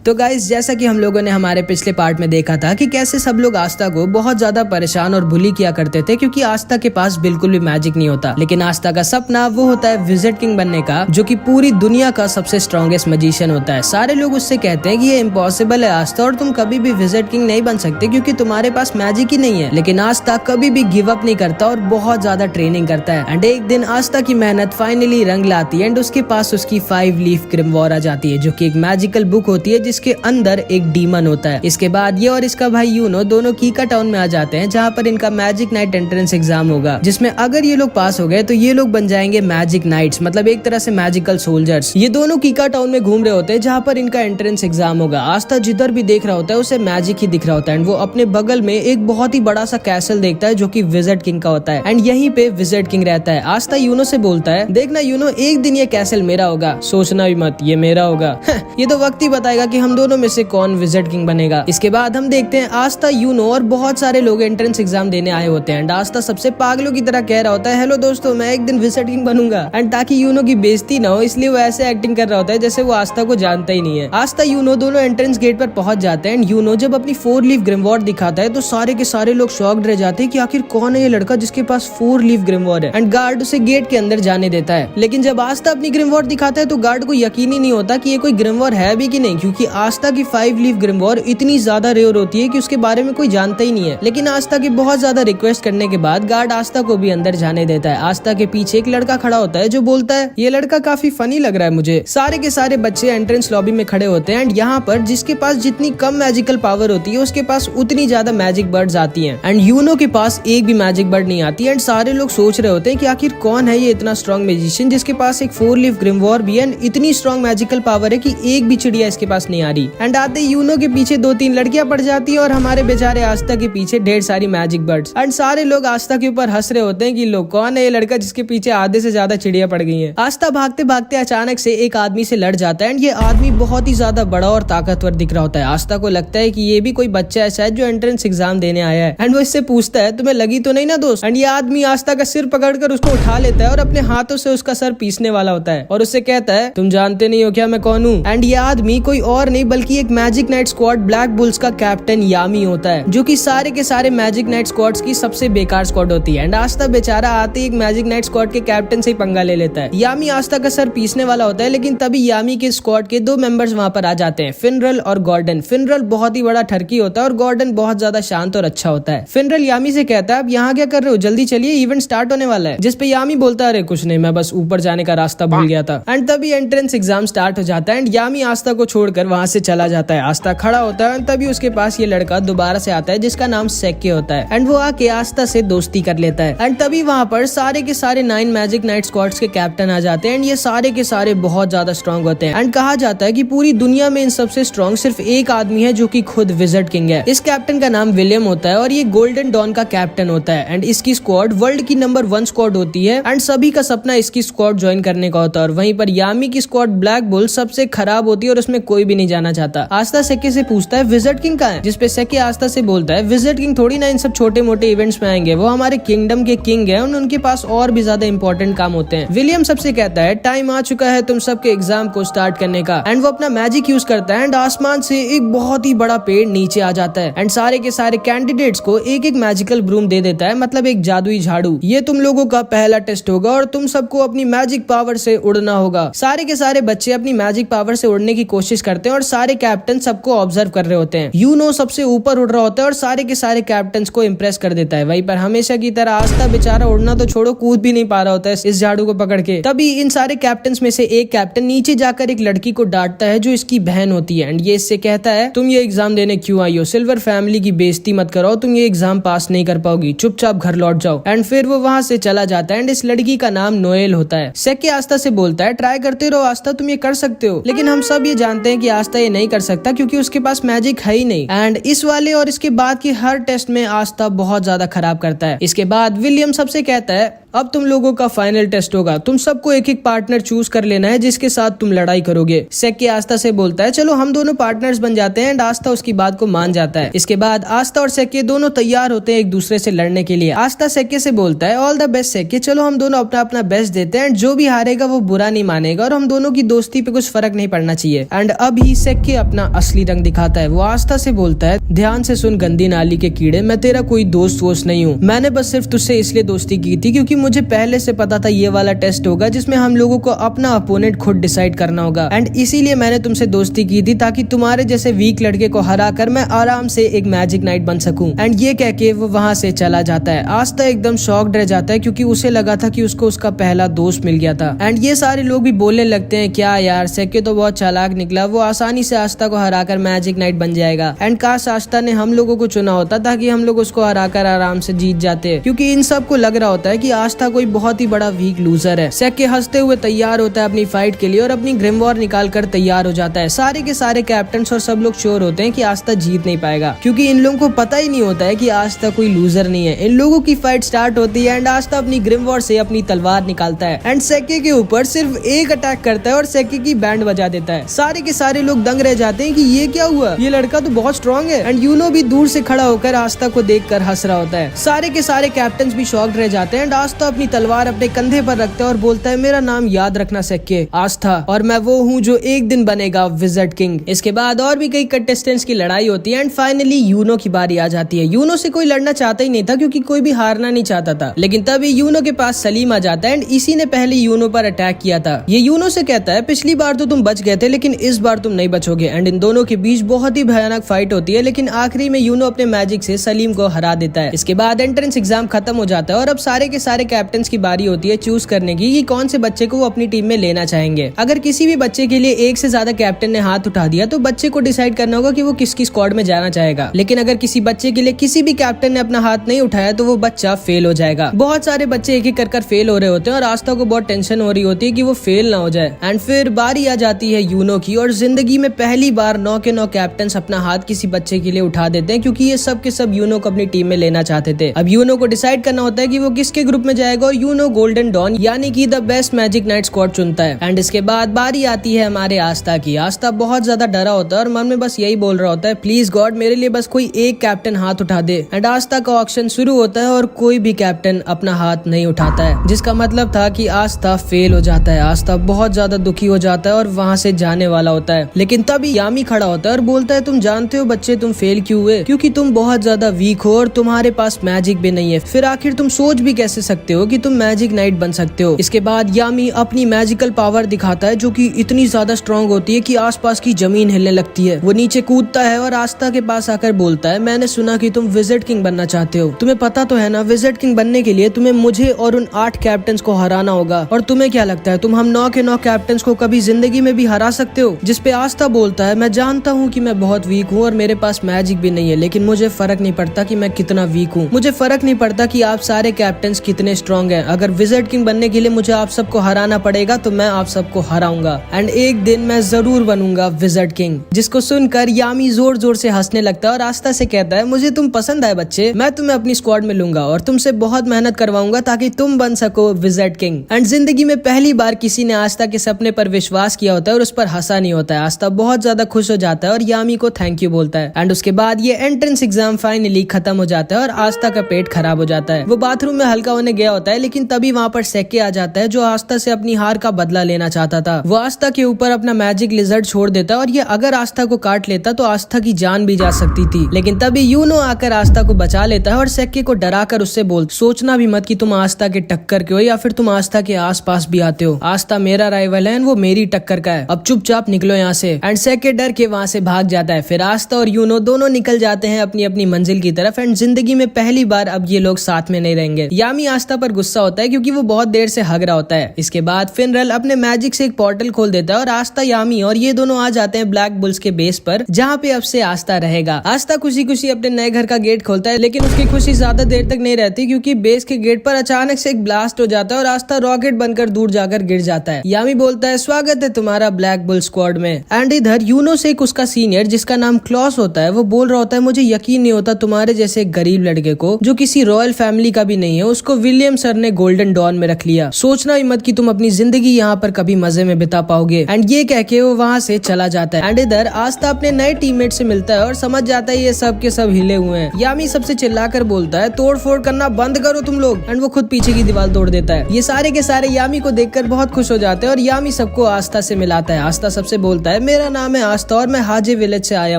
तो गाइस, जैसा कि हम लोगों ने हमारे पिछले पार्ट में देखा था कि कैसे सब लोग आस्था को बहुत ज्यादा परेशान और बुली किया करते थे, क्योंकि आस्था के पास बिल्कुल भी मैजिक नहीं होता। लेकिन आस्था का सपना वो होता है विजिट किंग बनने का, जो कि पूरी दुनिया का सबसे स्ट्रॉन्गेस्ट मैजिशियन होता है। सारे लोग उससे कहते हैं कि ये इम्पॉसिबल है आस्था, और तुम कभी भी विजिट किंग नहीं बन सकते क्योंकि तुम्हारे पास मैजिक ही नहीं है। लेकिन आस्था कभी भी गिव अप नहीं करता और बहुत ज्यादा ट्रेनिंग करता है। एंड एक दिन आस्था की मेहनत फाइनली रंग लाती है एंड उसके पास उसकी 5 लीफ ग्रिमवॉर आ जाती है, जो कि एक मैजिकल बुक होती है जिसके अंदर एक डीमन होता है। इसके बाद ये और इसका भाई यूनो दोनों कीका टाउन में आ जाते हैं, जहाँ पर इनका मैजिक नाइट एंट्रेंस एग्जाम होगा, जिसमें अगर ये लोग पास हो गए तो ये लोग बन जाएंगे मैजिक नाइट्स, मतलब एक तरह से मैजिकल सोल्जर्स। ये दोनों कीका टाउन में घूम रहे होते हैं जहाँ पर इनका एंट्रेंस एग्जाम होगा। आस्था जिधर भी देख रहा होता है उसे मैजिक ही दिख रहा होता है। एंड वो अपने बगल में एक बहुत ही बड़ा सा कैसल देखता है जो कि विजिट किंग का होता है। एंड यहीं पे विजिट किंग रहता है। आस्था यूनो से बोलता है, देखना यूनो, एक दिन ये कैसल मेरा होगा, सोचना भी मत ये मेरा होगा। ये तो वक्त ही बताएगा कि हम दोनों में से कौन विजिट किंग बनेगा। इसके बाद हम देखते हैं आस्था, यूनो और बहुत सारे लोग एंट्रेंस एग्जाम देने आए होते हैं। एंड आस्था सबसे पागलों की तरह कह रहा होता है, हेलो दोस्तों, मैं एक दिन विजिट किंग बनूंगा। एंड ताकि यूनो की बेइज्जती ना हो इसलिए वो ऐसे एक्टिंग कर रहा होता है जैसे वो आस्था को जानता ही नहीं है। आस्था यूनो दोनों एंट्रेंस गेट पर पहुंच जाते हैं। एंड यूनो जब अपनी 4 लीफ ग्रिमवॉर दिखाता है तो सारे के सारे लोग शॉक्ड रह जाते हैं कि आखिर कौन है ये लड़का जिसके पास 4 लीफ ग्रिमवॉर है। एंड गार्ड उसे गेट के अंदर जाने देता है। लेकिन जब आस्था अपनी ग्रिमवॉर दिखाता है तो गार्ड को यकीन ही नहीं होता कि ये कोई ग्रिमवॉर है भी कि नहीं, क्योंकि आस्था की 5 लीफ ग्रिमवॉर इतनी ज्यादा रेयर होती है कि उसके बारे में कोई जानता ही नहीं है। लेकिन आस्था की बहुत ज्यादा रिक्वेस्ट करने के बाद गार्ड आस्था को भी अंदर जाने देता है। आस्था के पीछे एक लड़का खड़ा होता है जो बोलता है, ये लड़का काफी फनी लग रहा है मुझे। सारे के सारे बच्चे एंट्रेंस लॉबी में खड़े होते हैं। एंड यहाँ पर जिसके पास जितनी कम मैजिकल पावर होती है उसके पास उतनी ज्यादा मैजिक बर्ड्स आती हैं। एंड यूनो के पास एक भी मैजिक बर्ड नहीं आती। एंड सारे लोग सोच रहे होते हैं कि आखिर कौन है ये इतना स्ट्रॉन्ग मैजिशियन जिसके पास एक 4 लीफ ग्रिमवॉर भी है, इतनी स्ट्रॉन्ग मैजिकल पावर है कि एक भी चिड़िया इसके पास नहीं आ रही। एंड आते यूनो के पीछे 2-3 लड़कियां पड़ जाती है और हमारे बेचारे आस्था के पीछे ढेर सारी मैजिक बर्ड्स। एंड सारे लोग आस्था के ऊपर हंस रहे होते हैं कि लोग कौन है ये लड़का जिसके पीछे आधे से ज्यादा चिड़िया पड़ गई है। आस्था भागते भागते अचानक से एक आदमी से लड़ जाता है। एंड ये आदमी बहुत ही ज्यादा बड़ा और ताकतवर दिख रहा होता है। आस्था को लगता है कि ये भी कोई बच्चा है शायद जो एंट्रेंस एग्जाम देने आया है। एंड वो इससे पूछता है, तुम्हें लगी तो नहीं ना दोस्त? एंड ये आदमी आस्था का सिर पकड़कर उसको उठा लेता है और अपने हाथों से उसका सर पीसने वाला होता है और उससे कहता है, तुम जानते नहीं हो क्या मैं कौन हूँ? एंड ये आदमी कोई और नहीं बल्कि एक magic night squad black bulls का कैप्टन यामी होता है, जो कि सारे के सारे मैजिक नाइट स्क्वाड्स की सबसे बेकार स्क्वाड होती है। एंड आस्था बेचारा आते ही एक मैजिक नाइट स्क्वाड के कैप्टन से ही पंगा ले लेता है। यामी आस्था का सर पीसने वाला होता है, लेकिन तभी यामी के स्क्वाड के 2 मेंबर्स वहाँ पर आ जाते हैं, फिनरल और गॉर्डन। फिनरल बहुत ही बड़ा ठरकी होता है और गॉर्डन बहुत ज्यादा शांत और अच्छा होता है। फिनरल यामी से कहता है, अब यहाँ क्या कर रहे हो, जल्दी चलिए इवेंट स्टार्ट होने वाला है। जिस पे यामी बोलता है, अरे कुछ नहीं, मैं बस ऊपर जाने का रास्ता भूल गया था। एंड तभी एंट्रेंस एग्जाम स्टार्ट हो जाता है। एंड यामी आस्था को छोड़कर वहाँ से चला जाता है। आस्था खड़ा होता है, तभी उसके पास ये लड़का दोबारा से आता है जिसका नाम सेक्के होता है। एंड वो आके आस्था से दोस्ती कर लेता है। एंड तभी वहाँ पर सारे के सारे 9 मैजिक नाइट स्क्वाड्स के कैप्टन आ जाते हैं। एंड ये सारे के सारे बहुत ज्यादा स्ट्रॉन्ग होते हैं। एंड कहा जाता है कि पूरी दुनिया में इन सबसे स्ट्रॉन्ग सिर्फ एक आदमी है जो कि खुद विजिट किंग है। इस कैप्टन का नाम विलियम होता है और ये गोल्डन डॉन का कैप्टन होता है। एंड इसकी स्क्वाड वर्ल्ड की नंबर 1 स्क्वाड होती है। एंड सभी का सपना इसकी स्क्वाड ज्वाइन करने का होता है। और वहीं पर यामी की स्क्वाड ब्लैक बुल सबसे खराब होती है और उसमें कोई भी नहीं जाना चाहता। आस्था सेक्के से पूछता है, विजिट किंग कहाँ है? जिसपे सेक्के आस्था से बोलता है, विजिट किंग थोड़ी ना इन सब छोटे मोटे इवेंट्स में आएंगे, वो हमारे किंगडम के किंग है, उनके पास और भी ज्यादा इंपॉर्टेंट काम होते हैं। विलियम सबसे कहता है, टाइम आ चुका है तुम सबके एग्जाम को स्टार्ट करने का। एंड वो अपना मैजिक यूज करता है। एंड आसमान से एक बहुत ही बड़ा पेड़ नीचे आ जाता है। एंड सारे के सारे कैंडिडेट्स को एक एक मैजिकल ब्रूम दे देता है, मतलब एक जादुई झाड़ू। ये तुम लोगों का पहला टेस्ट होगा और तुम सबको अपनी मैजिक पावर से उड़ना होगा। सारे के सारे बच्चे अपनी मैजिक पावर से उड़ने की कोशिश करते हैं और सारे कैप्टन सबको ऑब्जर्व कर रहे होते हैं। यूनो सबसे ऊपर उड़ रहा होता है और सारे के सारे कैप्टन्स को इम्प्रेस कर देता है। वहीं पर हमेशा की तरह आस्था बेचारा उड़ना तो छोड़ो, कूद भी नहीं पा रहा होता है इस झाड़ू को पकड़ के। तभी इन सारे कैप्टन्स में से एक कैप्टन नीचे जाकर एक लड़की को डांटता है जो इसकी बहन होती है। एंड ये इससे कहता है, तुम ये एग्जाम देने क्यों आई हो? सिल्वर फैमिली की बेइज्जती मत करो, तुम ये एग्जाम पास नहीं कर पाओगी, चुपचाप घर लौट जाओ। एंड फिर वो वहां से चला जाता है। एंड इस लड़की का नाम नोएल होता है। सेक्के आस्था से बोलता है, ट्राई करते रहो आस्था, तुम ये कर सकते हो। लेकिन हम सब ये जानते हैं कि आस्था ये नहीं कर सकता क्योंकि उसके पास मैजिक है ही नहीं। एंड इस वाले और इसके बाद की हर टेस्ट में आस्था बहुत ज्यादा खराब करता है। इसके बाद विलियम सबसे कहता है, अब तुम लोगों का फाइनल टेस्ट होगा, तुम सबको एक एक पार्टनर चूज कर लेना है जिसके साथ तुम लड़ाई करोगे। सेक्के आस्था से बोलता है चलो हम दोनों पार्टनर्स बन जाते हैं एंड आस्था उसकी बात को मान जाता है। इसके बाद आस्था और सेक्के दोनों तैयार होते हैं एक दूसरे से लड़ने के लिए। आस्था सेक्के से बोलता है ऑल द बेस्ट सेक्के, चलो हम दोनों अपना अपना बेस्ट देते हैं एंड जो भी हारेगा वो बुरा नहीं मानेगा और हम दोनों की दोस्ती पे कुछ फर्क नहीं पड़ना चाहिए। एंड अभी सेक्के अपना असली रंग दिखाता है। वो आस्था से बोलता है ध्यान से सुन गंदी नाली के कीड़े, मैं तेरा कोई दोस्त वोस्त नहीं हूँ, मैंने बस सिर्फ तुझसे इसलिए दोस्ती की थी क्योंकि मुझे पहले से पता था ये वाला टेस्ट होगा जिसमें हम लोगों को अपना अपोनेंट खुद डिसाइड करना होगा एंड इसीलिए मैंने तुमसे दोस्ती की थी ताकि तुम्हारे जैसे वीक लड़के को हरा कर मैं आराम से एक मैजिक नाइट बन सकूं। एंड ये कह के वो वहाँ से चला जाता है। आस्था एकदम शॉक्ड रह जाता है क्योंकि उसे लगा था कि उसको उसका पहला दोस्त मिल गया था। एंड ये सारे लोग भी बोलने लगते हैं क्या यार सेक्के तो बहुत चालाक निकला, वो आसानी से आस्था को हराकर मैजिक नाइट बन जाएगा एंड काश आस्था ने हम लोगों को चुना होता ताकि हम लोग उसको हराकर आराम से जीत जाते, क्योंकि इन सबको लग रहा होता है कि आस्था कोई बहुत ही बड़ा वीक लूजर है। सेक्के हंसते हुए तैयार होता है अपनी फाइट के लिए और अपनी ग्रिमवॉर निकाल कर तैयार हो जाता है। सारे के सारे कैप्टन्स और सब लोग श्योर होते हैं कि आस्था जीत नहीं पाएगा क्योंकि इन लोगों को पता ही नहीं होता है कि आस्था कोई लूजर नहीं है। इन लोगों की फाइट स्टार्ट होती है एंड आस्था अपनी ग्रिमवॉर से अपनी तलवार निकालता है एंड सेक्के के ऊपर सिर्फ एक अटैक करता है और सेक्के की बैंड बजा देता है। सारे के सारे लोग दंग रह जाते हैं कि ये क्या हुआ, ये लड़का तो बहुत स्ट्रॉन्ग है। एंड यूनो भी दूर से खड़ा होकर आस्था को देखकर हंस रहा होता है। सारे के सारे कैप्टन्स भी शॉक्ड रह जाते हैं एंड आस्था अपनी तलवार अपने कंधे पर रखता है और बोलता है मेरा नाम याद रखना सेक्के, आस्था, और मैं वो हूँ जो एक दिन बनेगा विज़र्ड किंग। इसके बाद और भी कई कंटेस्टेंट्स की लड़ाई होती है एंड फाइनली यूनो की बारी आ जाती है। यूनो से कोई लड़ना चाहता ही नहीं था क्योंकि कोई भी हारना नहीं चाहता था, लेकिन तभी यूनो के पास सलीम आ जाता है एंड इसी ने पहले यूनो पर अटैक किया था। ये यूनो से कहता है पिछली बार तो तुम बच गए थे लेकिन इस बार तुम नहीं बचोगे। एंड इन दोनों के बीच बहुत ही भयानक फाइट होती है लेकिन आखिरी में यूनो अपने मैजिक से सलीम को हरा देता है। इसके बाद एंट्रेंस एग्जाम खत्म हो जाता है और अब सारे के सारे कैप्टन्स की बारी होती है चूज करने की कि कौन से बच्चे को वो अपनी टीम में लेना चाहेंगे। अगर किसी भी बच्चे के लिए एक से ज्यादा कैप्टन ने हाथ उठा दिया तो बच्चे को डिसाइड करना होगा कि वो किसकी स्क्वाड में जाना चाहेगा, लेकिन अगर किसी बच्चे के लिए किसी भी कैप्टन ने अपना हाथ नहीं उठाया तो वो बच्चा फेल हो जाएगा। बहुत सारे बच्चे एक एक कर फेल हो रहे होते हैं और आस्था को बहुत टेंशन हो रही होती है कि वो फेल ना हो जाए। एंड फिर बारी आ जाती है यूनो की और जिंदगी में पहली बार 9 के 9 कैप्टन्स अपना हाथ किसी बच्चे के लिए उठा देते हैं क्योंकि ये सब के सब यूनो को अपनी टीम में लेना चाहते थे। अब यूनो को डिसाइड करना होता है कि वो किसके ग्रुप में जाएगा और यूनो गोल्डन डॉन यानी कि the best magic night squad चुनता है। एंड इसके बाद बारी आती है हमारे आस्था की। आस्था बहुत ज्यादा डरा होता है और मन में बस यही बोल रहा होता है प्लीज गॉड मेरे लिए बस कोई एक कैप्टन हाथ उठा दे। एंड आस्था का ऑक्शन शुरू होता है और कोई भी कैप्टन अपना हाथ नहीं उठाता है, जिसका मतलब था कि आस्था फेल हो जाता है। आस्था बहुत ज्यादा दुखी हो जाता है और वहाँ से जाने वाला होता है, लेकिन तभी यामी खड़ा होता है और बोलता है तुम जानते हो बच्चे तुम फेल क्यों हुए, क्योंकि तुम बहुत ज्यादा वीक हो और तुम्हारे पास मैजिक भी नहीं है, फिर आखिर तुम सोच भी कैसे सकते हो कि तुम मैजिक नाइट बन सकते हो। इसके बाद यामी अपनी मैजिकल पावर दिखाता है जो कि इतनी ज्यादा स्ट्रॉन्ग होती है कि आसपास की जमीन हिलने लगती है। वो नीचे कूदता है और आस्था के पास आकर बोलता है मैंने सुना कि तुम विज़र्ड किंग बनना चाहते हो, तुम्हें पता तो है ना विज़र्ड किंग बनने के लिए तुम्हें मुझे और उन 8 कैप्टन्स को हराना होगा, और तुम्हें क्या लगता है तुम हम 9 के 9 कैप्टन्स को कभी जिंदगी में भी हरा सकते हो। जिसपे आस्था बोलता है मैं जानता हूँ कि मैं बहुत वीक हूँ और मेरे पास मैजिक भी नहीं है, लेकिन मुझे फर्क नहीं पड़ता कि मैं कितना वीक हूँ, मुझे फर्क नहीं पड़ता कि आप सारे कैप्टन्स कितने स्ट्रॉन्ग हैं। अगर विज़र्ड किंग बनने के लिए मुझे आप सबको हराना पड़ेगा तो मैं आप सबको हराऊंगा एंड एक दिन मैं जरूर बनूंगा विज़र्ड किंग। जिसको सुनकर यामी जोर जोर से हंसने लगता है और आस्था से कहता है मुझे तुम पसंद आए बच्चे, मैं तुम्हें अपनी स्क्वाड में लूंगा और तुमसे बहुत मेहनत करवाऊंगा ताकि तुम बन सको विज़र्ड किंग। एंड जिंदगी में पहली बार किसी ने आस्था के सपने पर विश्वास किया होता है और उस पर हंसा नहीं होता है। आस्था बहुत ज्यादा खुश हो जाता है और यामी को थैंक यू बोलता है। एंड उसके बाद ये एंट्रेंस एग्जाम फाइनली खत्म हो जाता है और आस्था का पेट खराब हो जाता है। वो बाथरूम में हल्का होने गया होता है, लेकिन तभी वहाँ पर सेक्के आ जाता है जो आस्था से अपनी हार का बदला लेना चाहता था। वो आस्था के ऊपर अपना मैजिक लिजर्ड छोड़ देता है और ये अगर आस्था को काट लेता तो आस्था की जान भी जा सकती थी, लेकिन तभी यूनो आकर आस्था को बचा लेता है और सेक्के को डराकर उससे बोल सोचना भी मत कि तुम आस्था के टक्कर के हो या फिर तुम आस्था के आसपास भी आते हो। आस्था मेरा राइवल है, वो मेरी टक्कर का है, अब चुपचाप निकलो यहाँ से। एंड सेक्के डर के वहाँ से भाग जाता है। फिर आस्था और यूनो दोनों निकल जाते हैं अपनी अपनी मंजिल की तरफ एंड जिंदगी में पहली बार अब ये लोग साथ में नहीं रहेंगे। यामी आस्था पर गुस्सा होता है क्योंकि वो बहुत देर से हग रहा होता है। इसके बाद फिनरल अपने मैजिक से एक पोर्टल खोल देता है और आस्था, यामी और ये दोनों आ जाते हैं ब्लैक बुल्स के बेस पर, जहाँ पे अब से आस्था रहेगा। आस्था खुशी खुशी अपने नए घर का गेट खोलता है, लेकिन उसकी खुशी ज्यादा देर तक नहीं रहती क्योंकि बेस के गेट पर अचानक से एक ब्लास्ट हो जाता है और आस्था रॉकेट बनकर दूर जाकर गिर जाता है। यामी बोलता है स्वागत है तुम्हारा ब्लैक बुल स्क्वाड में। एंड इधर यूनो से एक उसका सीनियर जिसका नाम क्लॉस होता है वो बोल रहा होता है मुझे यकीन नहीं होता तुम्हारे जैसे गरीब लड़के को जो किसी रॉयल फैमिली का भी नहीं है उसको विलियम जेम्स सर ने गोल्डन डॉन में रख लिया। सोचना ही मत कि तुम अपनी जिंदगी यहाँ पर कभी मजे में बिता पाओगे। एंड ये कह के वो वहाँ से चला जाता है। एंड इधर आस्था अपने नए टीममेट से मिलता है और समझ जाता है ये सब के सब हिले हुए हैं। यामी सबसे चिल्लाकर बोलता है तोड़ फोड़ करना बंद करो तुम लोग। एंड वो खुद पीछे की दीवार तोड़ देता है। ये सारे के सारे यामी को देखकर बहुत खुश हो जाते हैं और यामी सबको आस्था से मिलाता है। आस्था सबसे बोलता है मेरा नाम है आस्था और मैं हाजे विलेज से आया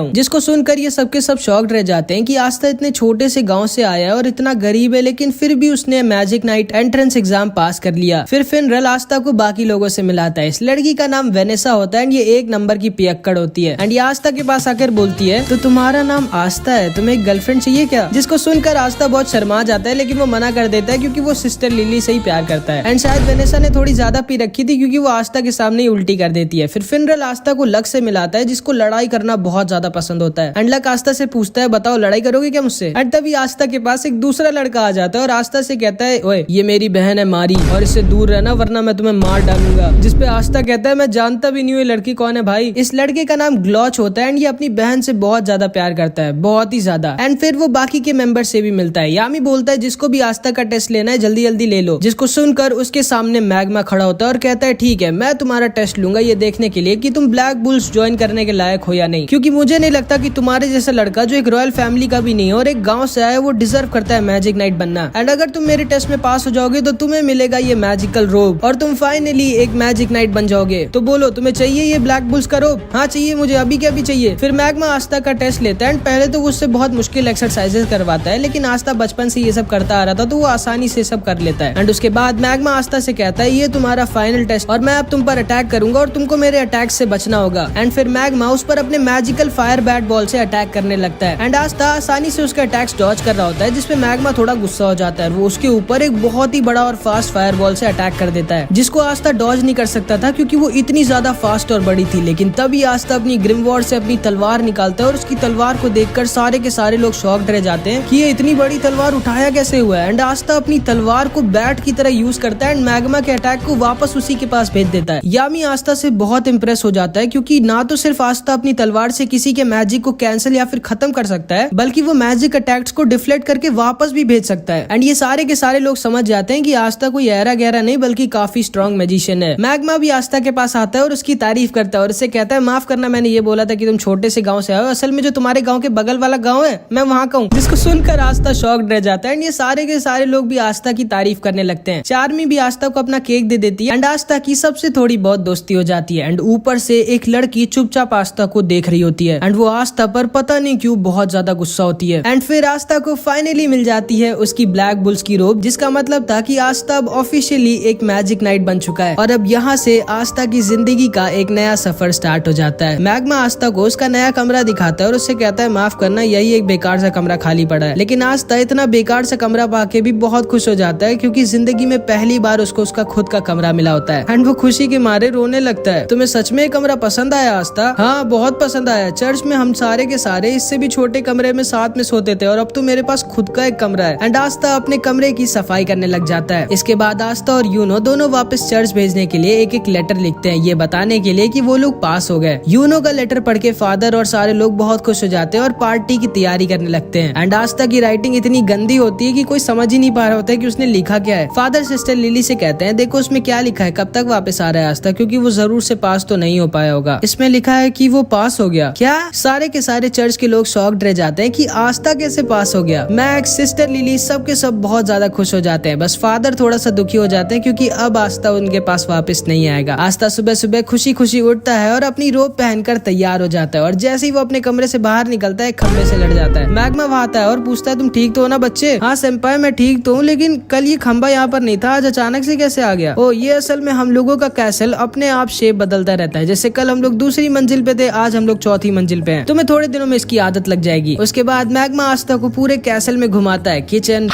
हूँ। जिसको सुनकर ये सबके सब शॉक्ड रह जाते हैं कि आस्था इतने छोटे से गाँव से आया है और इतना गरीब है, लेकिन फिर भी उसने मैजिक नाइट एंट्रेंस एग्जाम पास कर लिया। फिर फिनरल आस्था को बाकी लोगों से मिलाता है। इस लड़की का नाम वेनेसा होता है एंड ये 1 नंबर की पियक्कड़ होती है। एंड ये आस्था के पास आकर बोलती है तो तुम्हारा नाम आस्था है, तुम्हें एक गर्लफ्रेंड चाहिए क्या? जिसको सुनकर आस्था बहुत शर्मा जाता है, लेकिन वो मना कर देता है क्योंकि वो सिस्टर लिली से ही प्यार करता है। एंड शायद वेनेसा ने थोड़ी ज्यादा पी रखी थी क्योंकि वो आस्था के सामने ही उल्टी कर देती है। फिर फिनरल आस्था को लक से मिलाता है जिसको लड़ाई करना बहुत ज्यादा पसंद होता है। एंड लक आस्था से पूछता है बताओ लड़ाई करोगे क्या मुझसे? एंड तभी आस्था के पास एक दूसरा लड़का आ जाता है और आस्था से कहता है ओए ये मेरी बहन है मारी और इससे दूर रहना वरना मैं तुम्हें मार डालूंगा। जिसपे आस्था कहता है मैं जानता भी नहीं हूँ ये लड़की कौन है भाई। इस लड़के का नाम ग्लॉच होता है एंड ये अपनी बहन से बहुत ज्यादा प्यार करता है, बहुत ही ज्यादा। एंड फिर वो बाकी के मेंबर से भी मिलता है। यामी बोलता है जिसको भी आस्था का टेस्ट लेना है जल्दी जल्दी ले लो। जिसको सुनकर उसके सामने मैग्मा खड़ा होता है और कहता है ठीक है मैं तुम्हारा टेस्ट लूंगा ये देखने के लिए कि तुम ब्लैक बुल्स ज्वाइन करने के लायक हो या नहीं, क्योंकि मुझे नहीं लगता कि तुम्हारे जैसा लड़का जो एक रॉयल फैमिली का भी नहीं है और एक गाँव से आया वो डिजर्व करता है मैजिक नाइट बनना। एंड अगर तुम मेरे टेस्ट में पास हो जाओगे तो तुम्हें मिलेगा ये मैजिकल रोब और तुम फाइनली एक मैजिक नाइट बन जाओगे। तो बोलो तुम्हें चाहिए ये ब्लैक बुल्स का रोब? हाँ चाहिए मुझे, अभी क्या भी चाहिए। फिर मैग्मा आस्था का टेस्ट लेता है एंड पहले तो उससे बहुत मुश्किल एक्सरसाइजेस करवाता है, लेकिन आस्था बचपन से ये सब करता आ रहा था तो वो आसानी से सब कर लेता है। एंड उसके बाद मैग्मा आस्था से कहता है ये तुम्हारा फाइनल टेस्ट और मैं अब तुम पर अटैक करूंगा और तुमको मेरे अटैक से बचना होगा। एंड फिर मैग्मा उस पर अपने मैजिकल फायर बैट बॉल से अटैक करने लगता है। एंड आस्था आसानी से उसके अटैक्स डॉज कर रहा होता है जिसपे मैग्मा थोड़ा गुस्सा हो जाता है। वो उसके ऊपर एक बहुत ही बड़ा और फास्ट फायर बॉल से अटैक कर देता है जिसको आस्था डॉज नहीं कर सकता था क्योंकि वो इतनी ज्यादा फास्ट और बड़ी थी। लेकिन तभी आस्था अपनी ग्रिमवॉर्ड से अपनी तलवार निकालता है और उसकी तलवार को देखकर सारे के सारे लोग शॉक्ड रह जाते हैं कि ये इतनी बड़ी तलवार उठाया कैसे हुआ है। एंड आस्था अपनी तलवार को बैट की तरह यूज करता है एंड मैग्मा के अटैक को वापस उसी के पास भेज देता है। यामी आस्था से बहुत इंप्रेस हो जाता है क्योंकि ना तो सिर्फ आस्था अपनी तलवार से किसी के मैजिक को कैंसिल या फिर खत्म कर सकता है, बल्कि वो मैजिक अटैक्स को डिफ्लेक्ट करके वापस भी भेज सकता है। एंड ये सारे के सारे लोग समझ जाते हैं कि आस्था कोई ऐरा गहरा नहीं बल्कि काफी स्ट्रॉन्ग मैजिशियन है। मैग्मा भी आस्था के पास आता है और उसकी तारीफ करता है और उससे कहता है माफ करना मैंने ये बोला था कि तुम छोटे से गांव से आए हो, असल में जो तुम्हारे गांव के बगल वाला गांव है मैं वहाँ का हूँ। जिसको सुनकर आस्था शॉक्ड रह जाता है एंड ये सारे के सारे लोग भी आस्था की तारीफ करने लगते हैं। चार्मी भी आस्था को अपना केक दे देती है एंड आस्था की सबसे थोड़ी बहुत दोस्ती हो जाती है। एंड ऊपर से एक लड़की चुपचाप आस्था को देख रही होती है एंड वो आस्था पर पता नहीं क्यों बहुत ज्यादा गुस्सा होती है। एंड फिर आस्था को फाइनली मिल जाती है उसकी ब्लैक बुल्स की रोब, जिसका मतलब था कि आस्था अब ऑफिशियली एक मैजिक नाइट बन चुका है और अब यहाँ से आस्था की जिंदगी का एक नया सफर स्टार्ट हो जाता है। मैग्मा आस्था को उसका नया कमरा दिखाता है और उससे कहता है माफ करना यही एक बेकार सा कमरा खाली पड़ा है। लेकिन आस्था इतना बेकार सा कमरा पाके भी बहुत खुश हो जाता है क्योंकि जिंदगी में पहली बार उसको उसका खुद का कमरा मिला होता है एंड वो खुशी के मारे रोने लगता है। तुम्हें सच में कमरा पसंद आया आस्था? हाँ बहुत पसंद आया। चर्च में हम सारे के सारे इससे भी छोटे कमरे में साथ में सोते थे और अब तो मेरे पास खुद का एक कमरा है। एंड आस्था अपने कमरे की सफाई करने लग जाता है। इसके बाद आस्था और यूनो दोनों वापस चर्च भेजने के लिए एक एक लेटर लिखते हैं ये बताने के लिए कि वो लोग पास हो गए। यूनो का लेटर पढ़ के फादर और सारे लोग बहुत खुश हो जाते हैं और पार्टी की तैयारी करने लगते हैं। एंड आस्था की राइटिंग इतनी गंदी होती है कि कोई समझ ही नहीं पा रहा होता है कि उसने लिखा क्या है। फादर सिस्टर लिली से कहते हैं देखो उसमें क्या लिखा है, कब तक वापस आ रहा है आस्था, क्योंकि वो जरूर से पास तो नहीं हो पाया होगा। इसमें लिखा है कि वो पास हो गया। क्या? सारे के सारे चर्च के लोग शॉक्ड रह जाते हैं कि आस्था कैसे पास हो गया। मैक्स, सिस्टर लिली सब के सब बहुत ज्यादा खुश हो जाते हैं। बस फादर थोड़ा सा दुखी हो जाते हैं क्योंकि अब आस्था उनके पास वापस नहीं आएगा। आस्था सुबह सुबह खुशी खुशी उठता है और अपनी रोब पहनकर तैयार हो जाता है और जैसे ही वो अपने कमरे से बाहर निकलता है खंबे से लड़ जाता है। मैग्मा वहाँ आता है और पूछता है तुम ठीक तो हो ना बच्चे? हाँ सेंपाई मैं ठीक तो हूँ, लेकिन कल ये खंबा यहाँ पर नहीं था, आज अचानक से कैसे आ गया? ओ ये असल में हम लोगों का कैसल अपने आप शेप बदलता रहता है। जैसे कल हम लोग दूसरी मंजिल पे थे, आज हम लोग चौथी मंजिल पे हैं। तुम्हें थोड़े दिनों में इसकी आदत लग जाएगी। उसके बाद मैग्मा आस्था को पूरे कैसल में घुमाता है, किचन,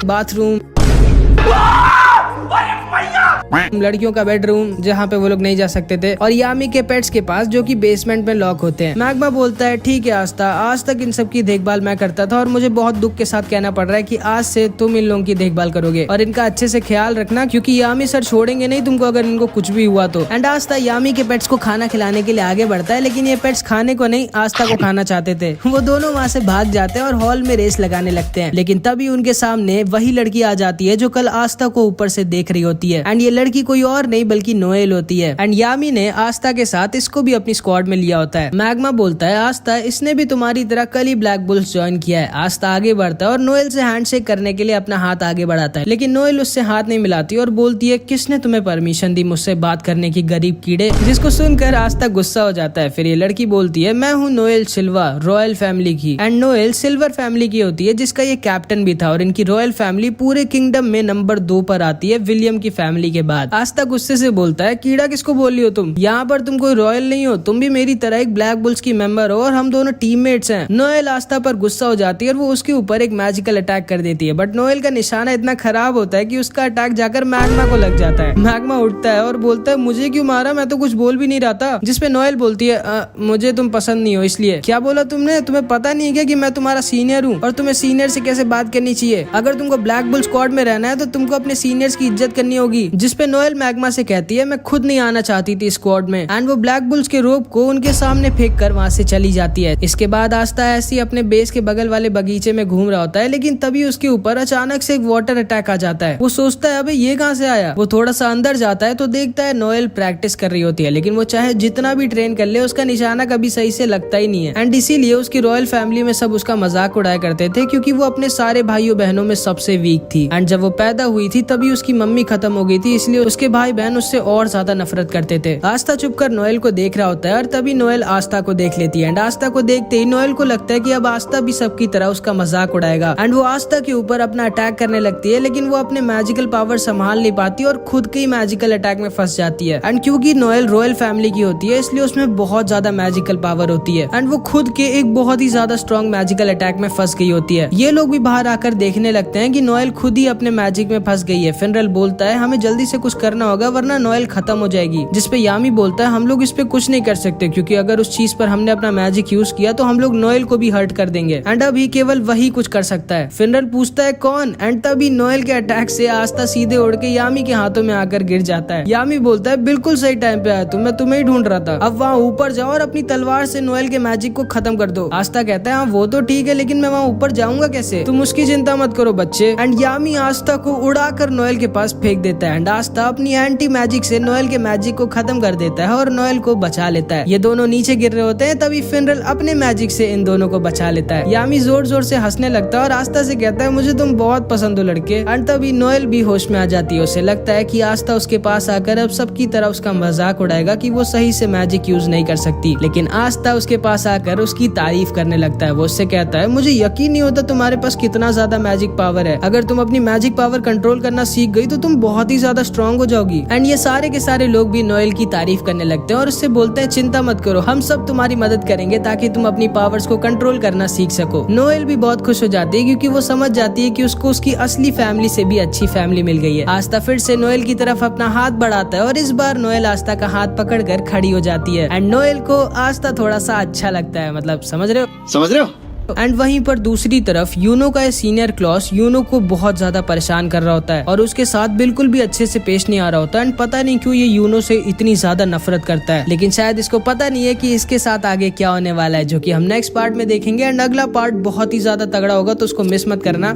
बाथरूम, लड़कियों का बेडरूम जहाँ पे वो लोग नहीं जा सकते थे, और यामी के पेट्स के पास जो कि बेसमेंट में लॉक होते हैं। मैग्मा बोलता है ठीक है आस्था, आज तक इन सब की देखभाल मैं करता था और मुझे बहुत दुख के साथ कहना पड़ रहा है कि आज से तुम इन लोगों की देखभाल करोगे और इनका अच्छे से ख्याल रखना, क्योंकि यामी सर छोड़ेंगे नहीं तुमको अगर इनको कुछ भी हुआ तो। एंड आस्था यामी के पेट्स को खाना खिलाने के लिए आगे बढ़ता है, लेकिन ये पेट्स खाने को नहीं आस्था को खाना चाहते थे। वो दोनों वहाँ से भाग जाते हैं और हॉल में रेस लगाने लगते हैं, लेकिन तभी उनके सामने वही लड़की आ जाती है जो कल आस्था को ऊपर से देख रही होती है। एंड ये लड़की कोई और नहीं बल्कि नोएल होती है। एंड यामी ने आस्था के साथ इसको भी अपनी स्क्वाड में लिया होता है। मैग्मा बोलता है आस्था, इसने भी तुम्हारी तरह कल ही ब्लैक बुल्स ज्वाइन किया है। आस्था आगे बढ़ता है और नोएल से हैंडशेक करने के लिए अपना हाथ आगे बढ़ाता है, लेकिन नोएल उससे हाथ नहीं मिलाती और बोलती है किसने तुम्हें परमिशन दी मुझसे बात करने की गरीब कीड़े, जिसको सुनकर आस्था गुस्सा हो जाता है। फिर ये लड़की बोलती है मैं हूँ नोएल सिल्वा, रॉयल फैमिली की। एंड नोएल सिल्वर फैमिली की होती है जिसका ये कैप्टन भी था, और इनकी रॉयल फैमिली पूरे किंगडम में नंबर 2 पर आती है विलियम की फैमिली के बाद। आस्था गुस्से से बोलता है कीड़ा किसको बोल रही हो तुम, यहाँ पर तुम कोई रॉयल नहीं हो, तुम भी मेरी तरह एक ब्लैक बुल्स की मेंबर हो और हम दोनों टीममेट्स हैं। नोएल आस्था पर गुस्सा हो जाती है और वो उसके ऊपर एक मैजिकल अटैक कर देती है, बट नोएल का निशाना इतना खराब होता है कि उसका अटैक जाकर मैग्मा को लग जाता है। मैग्मा उठता है और बोलता है मुझे क्यों मारा, मैं तो कुछ बोल भी नहीं रहा था। जिसपे नोएल बोलती है मुझे तुम पसंद नहीं हो इसलिए। क्या बोला तुमने, तुम्हें पता नहीं है कि मैं तुम्हारा सीनियर हूँ और तुम्हें सीनियर से कैसे बात करनी चाहिए। अगर तुमको ब्लैक बुल स्क्वाड में रहना है तो तुमको अपने सीनियर्स की इज्जत करनी होगी। जिसपे नोएल मैग्मा से कहती है मैं खुद नहीं आना चाहती थी स्क्वाड में। एंड वो ब्लैक बुल्स के रोप को उनके सामने फेंक कर वहाँ से चली जाती है। इसके बाद आस्था ऐसी अपने बेस के बगल वाले बगीचे में घूम रहा होता है, लेकिन तभी उसके ऊपर अचानक से एक वाटर अटैक आ जाता है। वो सोचता है अबे ये कहाँ से आया। वो थोड़ा सा अंदर जाता है तो देखता है नोएल प्रैक्टिस कर रही होती है, लेकिन वो चाहे जितना भी ट्रेन कर ले उसका निशाना कभी सही से लगता ही नहीं है। एंड इसीलिए उसकी रॉयल फैमिली में सब उसका मजाक उड़ाया करते थे, क्योंकि वो अपने सारे भाइयों बहनों में सबसे वीक थी। एंड जब वो पैदा हुई थी तभी उसकी मम्मी खत्म हो गई थी, इसलिए उसके भाई बहन उससे और ज्यादा नफरत करते थे। आस्था चुपकर नोएल को देख रहा होता है और तभी नोएल आस्था को देख लेती है। एंड आस्था को देखते ही नोएल को लगता है कि अब आस्था भी सबकी तरह उसका मजाक उड़ाएगा। एंड वो आस्था के ऊपर अपना अटैक करने लगती है, लेकिन वो अपने मैजिकल पावर संभाल नहीं पाती और खुद के ही मैजिकल अटैक में फंस जाती है। एंड क्योंकि नोएल रॉयल फैमिली की होती है इसलिए उसमें बहुत ज्यादा मैजिकल पावर होती है, एंड वो खुद के एक बहुत ही ज्यादा स्ट्रॉन्ग मैजिकल अटैक में फंस गई होती है। ये लोग भी बाहर आकर देखने लगते हैं कि नोएल खुद ही अपने मैजिक में फंस गई है। फिनरल बोलता है हमें जल्दी से कुछ करना होगा वरना नोएल खत्म हो जाएगी। जिसपे यामी बोलता है हम लोग इस पे कुछ नहीं कर सकते, क्योंकि अगर उस चीज पर हमने अपना मैजिक यूज किया तो हम लोग नोएल को भी हर्ट कर देंगे, एंड अभी केवल वही कुछ कर सकता है। फिनरल पूछता है कौन, एंड तभी नोएल के अटैक से आस्था सीधे उड़ के यामी के हाथों में आकर गिर जाता है। यामी बोलता है बिल्कुल सही टाइम पे आया तुम, मैं तुम्हें ही ढूंढ रहा था। अब वहाँ ऊपर जाओ और अपनी तलवार से नोएल के मैजिक को खत्म कर दो। आस्था कहता है हाँ वो तो ठीक है, लेकिन मैं वहाँ ऊपर जाऊंगा कैसे, तुम उसकी चिंता मत करो बच्चे। एंड यामी आस्था को उड़ाकर नोएल के पास फेंक देता है, एंड आस्था अपनी एंटी मैजिक से नोएल के मैजिक को खत्म कर देता है और नोएल को बचा लेता है। ये दोनों नीचे गिर रहे होते हैं, तभी फिनरल अपने मैजिक से इन दोनों को बचा लेता है। यामी जोर जोर से हंसने लगता है और आस्था से कहता है मुझे तुम बहुत पसंद हो लड़के। एंड तभी नोएल भी होश में आ जाती है। उसे लगता है कि आस्था उसके पास आकर अब सबकी तरह उसका मजाक उड़ाएगा कि वो सही से मैजिक यूज नहीं कर सकती, लेकिन आस्था उसके पास आकर उसकी तारीफ करने लगता है। वो उससे कहता है मुझे यकीन नहीं होता तुम्हारे पास कितना ज्यादा मैजिक पावर है। अगर तुम अपनी मैजिक पावर कंट्रोल करना सीख गई तो तुम बहुत ही ज्यादा स्ट्रॉन्ग हो जाओगी। एंड ये सारे के सारे लोग भी नोएल की तारीफ करने लगते हैं और उससे बोलते हैं चिंता मत करो, हम सब तुम्हारी मदद करेंगे ताकि तुम अपनी पावर्स को कंट्रोल करना सीख सको। नोएल भी बहुत खुश हो जाती है क्योंकि वो समझ जाती है कि उसको उसकी असली फैमिली से भी अच्छी फैमिली मिल गई है। आस्था फिर से नोएल की तरफ अपना हाथ बढ़ाता है और इस बार नोएल आस्था का हाथ पकड़कर खड़ी हो जाती है। एंड नोएल को आस्था थोड़ा सा अच्छा लगता है, मतलब समझ रहे हो। एंड वहीं पर दूसरी तरफ यूनो का सीनियर क्लॉस यूनो को बहुत ज्यादा परेशान कर रहा होता है और उसके साथ बिल्कुल भी अच्छे से पेश नहीं आ रहा होता। एंड पता नहीं क्यों ये यूनो से इतनी ज्यादा नफरत करता है, लेकिन शायद इसको पता नहीं है कि इसके साथ आगे क्या होने वाला है, जो कि हम नेक्स्ट पार्ट में देखेंगे। एंड अगला पार्ट बहुत ही ज्यादा तगड़ा होगा, तो उसको मिस मत करना।